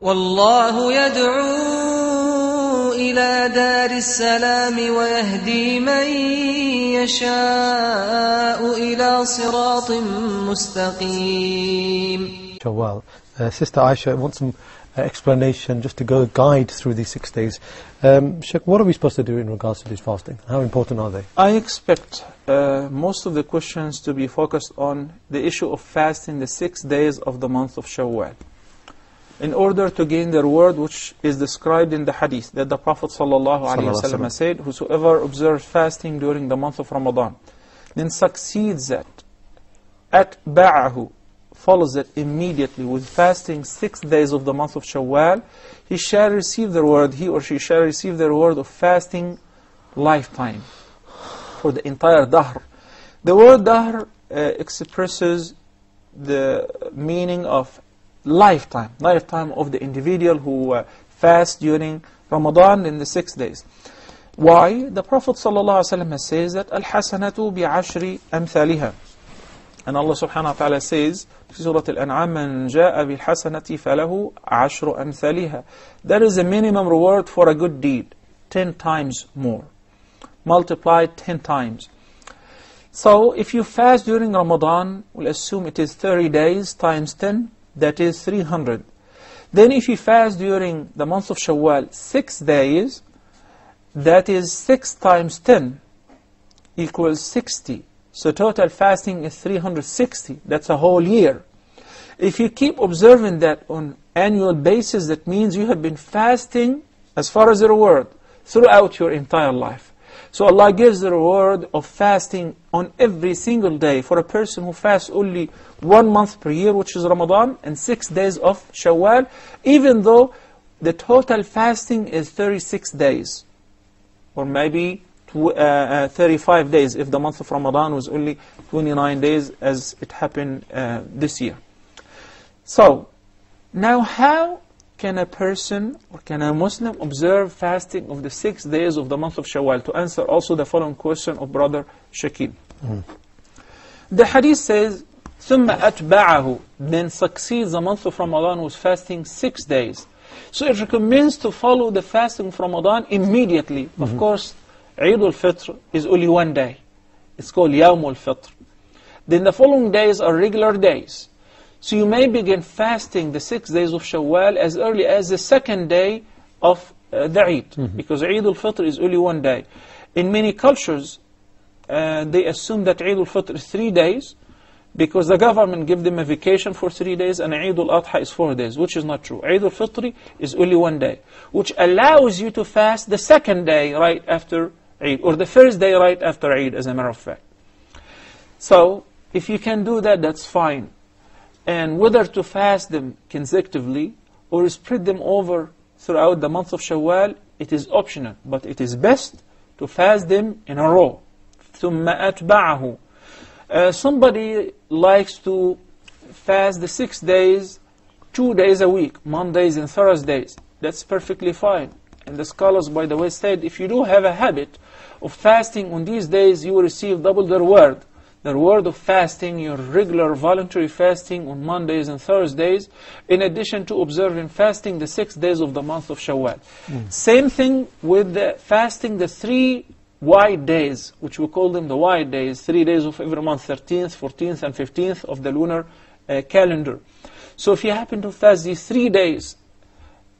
والله يدعو إلى دار السلام ويهدي من يشاء إلى صراط مستقيم. Shawwal. Sister Aisha wants some explanation just to go guide through these 6 days. Sheikh, what are we supposed to do in regards to this fasting? How important are they? I expect most of the questions to be focused on the issue of fasting the 6 days of the month of Shawwal, in order to gain the reward which is described in the hadith that the Prophet ﷺ said, whosoever observes fasting during the month of Ramadan, then succeeds atba'ahu, follows it immediately with fasting 6 days of the month of Shawwal, he shall receive the reward, he or she shall receive the reward of fasting lifetime, for the entire dahr. The word dahr expresses the meaning of lifetime of the individual who fasts during Ramadan in the 6 days. Why? The Prophet ﷺ says that al-hasanatu bi'ashri amthaliha. And Allah subhanahu wa ta'ala says, في Surah Al-An'am, مَنْ جَاءَ بِالْحَسَنَةِ فَلَهُ عَشْرُ أَمْثَالِهَا. There is a minimum reward for a good deed, 10 times more, multiplied 10 times. So if you fast during Ramadan, we'll assume it is 30 days times 10, that is 300. Then if you fast during the month of Shawwal 6 days, that is 6 times 10 equals 60. So total fasting is 360. That's a whole year. If you keep observing that on annual basis, that means you have been fasting as far as the reward throughout your entire life. So Allah gives the reward of fasting on every single day for a person who fasts only 1 month per year, which is Ramadan, and 6 days of Shawwal, even though the total fasting is 36 days, or maybe 35 days if the month of Ramadan was only 29 days as it happened this year. So, now how can a person or can a Muslim observe fasting of the 6 days of the month of Shawwal? To answer also the following question of Brother Shakib. The hadith says, ثُمَّ أَتْبَعَهُ, then succeeds the month of Ramadan with fasting 6 days. So it recommends to follow the fasting of Ramadan immediately. Of course, Eid al-Fitr is only 1 day. It's called Yawm al-Fitr. Then the following days are regular days. So you may begin fasting the 6 days of Shawwal as early as the 2nd day of the Eid, because Eid al-Fitr is only 1 day. In many cultures, they assume that Eid al-Fitr is 3 days, because the government give them a vacation for 3 days, and Eid al-Adha is 4 days, which is not true. Eid al-Fitr is only 1 day, which allows you to fast the 2nd day right after Eid, or the 1st day right after Eid, as a matter of fact. So, if you can do that, that's fine. And whether to fast them consecutively or spread them over throughout the month of Shawwal, it is optional. But it is best to fast them in a row. ثُمَّ أَتْبَعَهُ. Somebody likes to fast the 6 days, 2 days a week, Mondays and Thursdays. That's perfectly fine. And the scholars, by the way, said if you do have a habit of fasting on these days, you will receive double the reward. The reward of fasting, your regular voluntary fasting on Mondays and Thursdays, in addition to observing fasting the 6 days of the month of Shawwal. Same thing with the fasting the 3 white days, which we call them the white days, 3 days of every month, 13th, 14th, and 15th of the lunar calendar. So if you happen to fast these 3 days,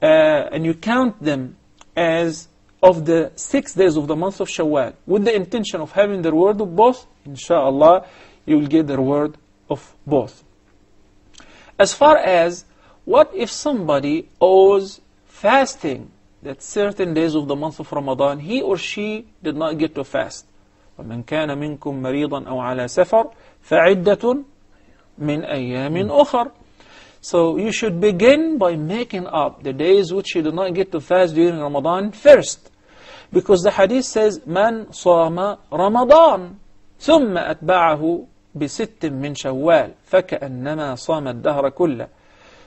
and you count them as of the 6 days of the month of Shawwal, with the intention of having the reward of both, inshallah, you will get the reward of both. As far as, what if somebody owes fasting that certain days of the month of Ramadan, he or she did not get to fast? وَمَنْ كَانَ مِنْكُمْ مَرِيضًا أَوْ عَلَى سَفَرٍ فَعِدَّةٌ مِنْ أَيَّامٍ أُخَرٍ. So you should begin by making up the days which you did not get to fast during Ramadan first. Because the hadith says, مَنْ صَامَ رَمَضَانَ ثُمَّ أَتْبَعَهُ بِسِتٍ مِّنْ شَوَّالٍ فَكَأَنَّمَا صَامَ الدَّهْرَ كُلَّهُ.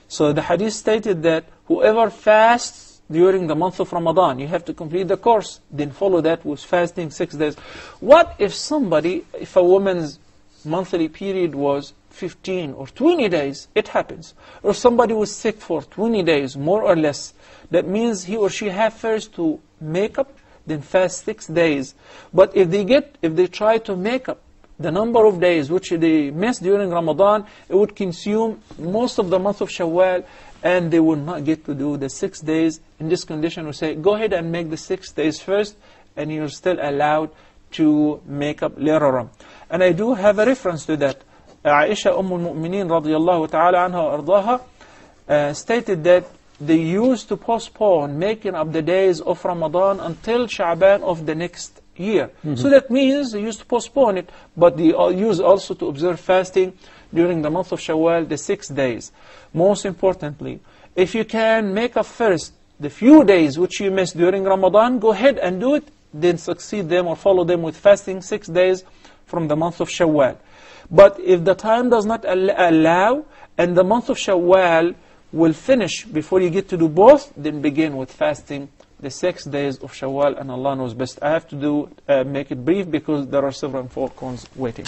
So the hadith stated that whoever fasts during the month of Ramadan, you have to complete the course, then follow that with fasting 6 days. What if somebody, if a woman's monthly period was 15 or 20 days, it happens. Or somebody was sick for 20 days, more or less. That means he or she have first to make up, then fast 6 days. But if they try to make up the number of days which they missed during Ramadan, it would consume most of the month of Shawwal, and they will not get to do the 6 days. In this condition, we say, go ahead and make the 6 days first, and you're still allowed to make up later on. And I do have a reference to that. Aisha al-Mu'mineen radiyallahu ta'ala anha wa ardaha stated that they used to postpone making up the days of Ramadan until Sha'ban of the next year. So that means they used to postpone it, but they used also to observe fasting during the month of Shawwal, the 6 days. Most importantly, if you can make up first the few days which you missed during Ramadan, go ahead and do it, then succeed them or follow them with fasting 6 days from the month of Shawwal. But if the time does not allow, and the month of Shawwal will finish before you get to do both, then begin with fasting the 6 days of Shawwal, and Allah knows best. I have to make it brief because there are several phone calls waiting.